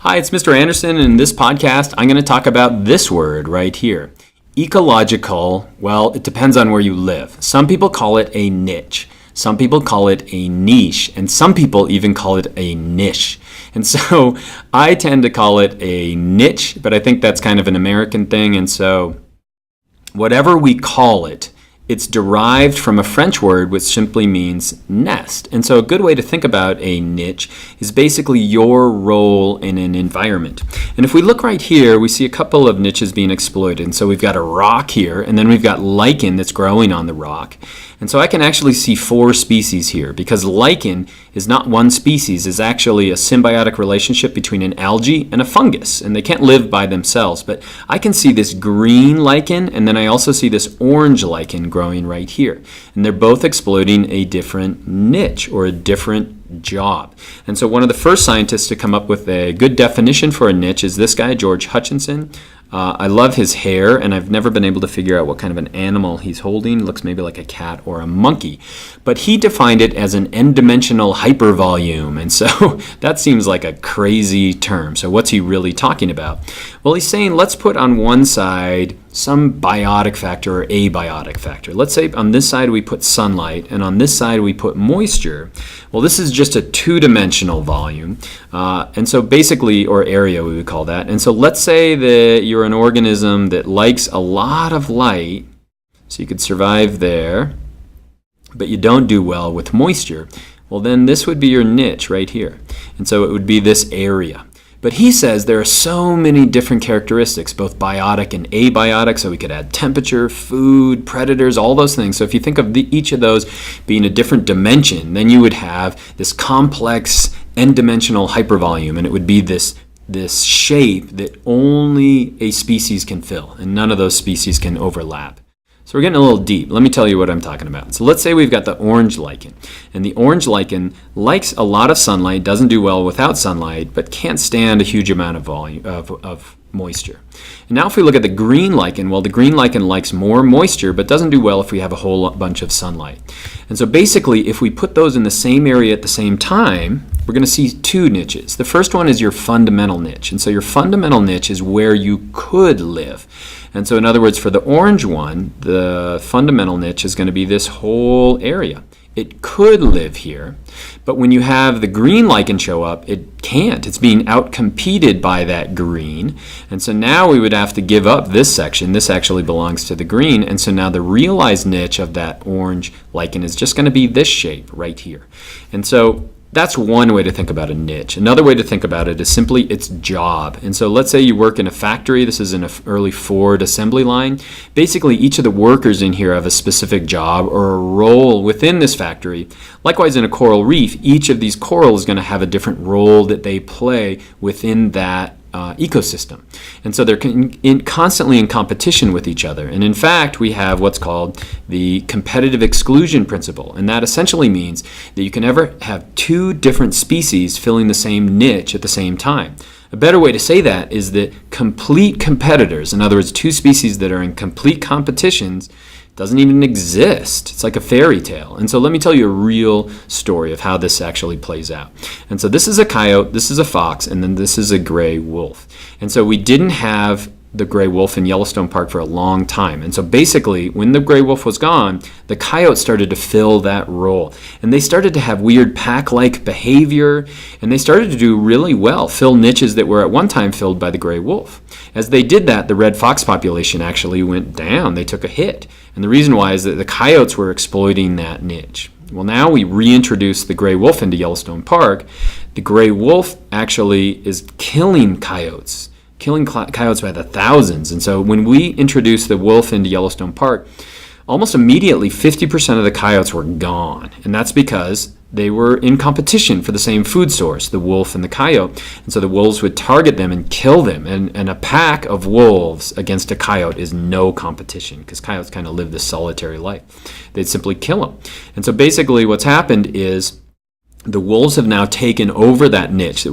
Hi, it's Mr. Anderson, and in this podcast, I'm going to talk about this word right here. Ecological, well, it depends on where you live. Some people call it a niche. Some people call it a niche, and some people even call it a niche. And so I tend to call it a niche, but I think that's kind of an American thing, and so whatever we call it, it's derived from a French word which simply means nest. And so a good way to think about a niche is basically your role in an environment. And if we look right here, we see a couple of niches being exploited. And so we've got a rock here, and then we've got lichen that's growing on the rock. And so I can actually see 4 species here because lichen is not one species. It's actually a symbiotic relationship between an algae and a fungus, and they can't live by themselves. But I can see this green lichen, and then I also see this orange lichen growing right here. And they're both exploiting a different niche or a different job. And so one of the first scientists to come up with a good definition for a niche is this guy, George Hutchinson. I love his hair, and I've never been able to figure out what kind of an animal he's holding. It looks maybe like a cat or a monkey. But he defined it as an n-dimensional hypervolume, and so that seems like a crazy term. So what's he really talking about? Well, he's saying let's put on one side some biotic factor or abiotic factor. Let's say on this side we put sunlight, and on this side we put moisture. Well, this is just a 2-dimensional volume, and so basically, or area we would call that. And so let's say that you're an organism that likes a lot of light, so you could survive there, but you don't do well with moisture. Well, then this would be your niche right here. And so it would be this area. But he says there are so many different characteristics, both biotic and abiotic, so we could add temperature, food, predators, all those things. So if you think of each of those being a different dimension, then you would have this complex n-dimensional hypervolume, and it would be this shape that only a species can fill, and none of those species can overlap. So we're getting a little deep. Let me tell you what I'm talking about. So let's say we've got the orange lichen. And the orange lichen likes a lot of sunlight, doesn't do well without sunlight, but can't stand a huge amount of volume of moisture. And now if we look at the green lichen, well, the green lichen likes more moisture, but doesn't do well if we have a whole bunch of sunlight. And so basically, if we put those in the same area at the same time, we're going to see 2 niches. The first one is your fundamental niche. And so your fundamental niche is where you could live. And so in other words, for the orange one, the fundamental niche is going to be this whole area. It could live here, but when you have the green lichen show up, it can't. It's being outcompeted by that green. And so now we would have to give up this section. This actually belongs to the green. And so now the realized niche of that orange lichen is just going to be this shape right here. And so that's one way to think about a niche. Another way to think about it is simply its job. And so let's say you work in a factory. This is an early Ford assembly line. Basically, each of the workers in here have a specific job or a role within this factory. Likewise, in a coral reef, each of these corals is going to have a different role that they play within that ecosystem. And so they're constantly in competition with each other. And in fact, we have what's called the competitive exclusion principle. And that essentially means that you can never have 2 different species filling the same niche at the same time. A better way to say that is that complete competitors, in other words, 2 species that are in complete competitions, doesn't even exist. It's like a fairy tale. And so let me tell you a real story of how this actually plays out. And so this is a coyote, this is a fox, and then this is a gray wolf. And so we didn't have the gray wolf in Yellowstone Park for a long time. And so basically, when the gray wolf was gone, the coyote started to fill that role. And they started to have weird pack-like behavior, and they started to do really well, fill niches that were at one time filled by the gray wolf. As they did that, the red fox population actually went down. They took a hit. And the reason why is that the coyotes were exploiting that niche. Well, now we reintroduce the gray wolf into Yellowstone Park. The gray wolf actually is killing coyotes by the thousands. And so when we introduced the wolf into Yellowstone Park, almost immediately 50% of the coyotes were gone. And that's because they were in competition for the same food source, the wolf and the coyote. And so the wolves would target them and kill them. And a pack of wolves against a coyote is no competition because coyotes kind of live this solitary life. They'd simply kill them. And so basically what's happened is the wolves have now taken over that niche that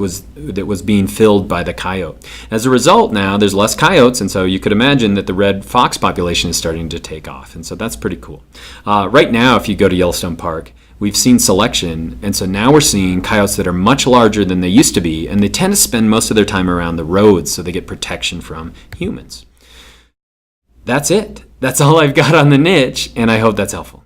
was being filled by the coyote. As a result, now there's less coyotes, and so you could imagine that the red fox population is starting to take off, and so that's pretty cool. Right now, if you go to Yellowstone Park, we've seen selection, and so now we're seeing coyotes that are much larger than they used to be, and they tend to spend most of their time around the roads so they get protection from humans. That's it. That's all I've got on the niche, and I hope that's helpful.